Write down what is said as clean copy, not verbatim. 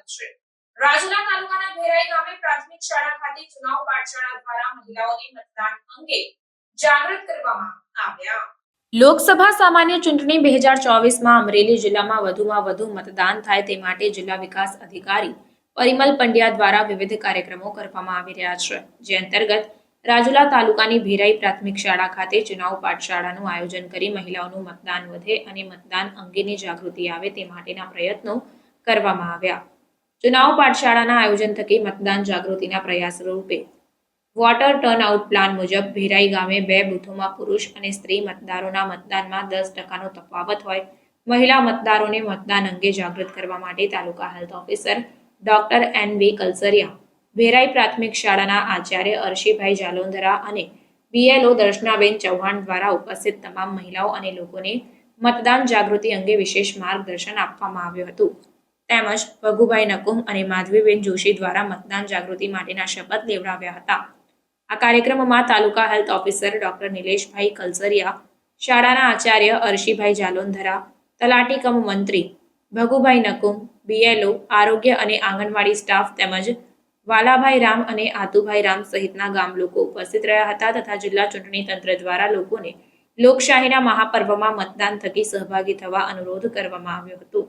છે। રાજુલા તાલુકાના ભેરાઈ ગામે પ્રાથમિક શાળા ખાતે ચુનાવ પાઠશાળા દ્વારા મહિલાઓને મતદાન અંગે જાગૃત કરવામાં આવ્યા। લોકસભા સામાન્ય ચૂંટણી 2024માં અમરેલી જિલ્લામાં વધુમાં વધુ મતદાન થાય તે માટે જિલ્લા વિકાસ અધિકારી પરિમલ પંડ્યા દ્વારા વિવિધ કાર્યક્રમો કરવામાં આવી રહ્યા છે, જે અંતર્ગત રાજુલા તાલુકાની ભેરાઈ પ્રાથમિક શાળા ખાતે ચુનાવ પાઠશાળાનું આયોજન કરી મહિલાઓનું મતદાન વધે અને મતદાન અંગેની જાગૃતિ આવે તે માટેના પ્રયત્નો કરવામાં આવ્યા। ચુનાવ પાઠશાળાના આયોજન થકી મતદાન જાગૃતિના પ્રયાસ રૂપે વોટર ટર્નઆઉટ પ્લાન મુજબ ભેરાઈ ગામે 2 બૂથોમાં પુરુષ અને સ્ત્રી મતદારોના મતદાનમાં 10% તફાવત હોય। મહિલા મતદારોને મતદાન અંગે જાગૃત કરવા માટે તાલુકા હેલ્થ ઓફિસર ડોક્ટર એન.વી. કલસરિયા, ભેરાઈ પ્રાથમિક શાળાના આચાર્ય અર્શીભાઈ જાલોંધરા અને બીએલઓ દર્શનાબેન ચૌહાણ દ્વારા ઉપસ્થિત તમામ મહિલાઓ અને લોકોને મતદાન જાગૃતિ અંગે વિશેષ માર્ગદર્શન આપવામાં આવ્યું હતું। તેમજ ભગુભાઈ નકુમ અને માધવીબેન જોશી દ્વારા મતદાન જાગૃતિ માટેના શપથ લેવડાવ્યા હતા। આ કાર્યક્રમમાં તાલુકા હેલ્થ ઓફિસર ડોક્ટર નિલેશભાઈ કલસરિયા, શાળાના આચાર્ય અર્શીભાઈ જાલોંધરા, તલાટી કમ મંત્રી ભગુભાઈ નકુમ, બીએલઓ, આરોગ્ય અને આંગણવાડી સ્ટાફ તેમજ વાલાભાઈ રામ અને આતુભાઈ રામ સહિતના ગામ લોકો ઉપસ્થિત રહ્યા હતા તથા જિલ્લા ચૂંટણી તંત્ર દ્વારા લોકોને લોકશાહીના મહાપર્વમાં મતદાન થકી સહભાગી થવા અનુરોધ કરવામાં આવ્યો હતો।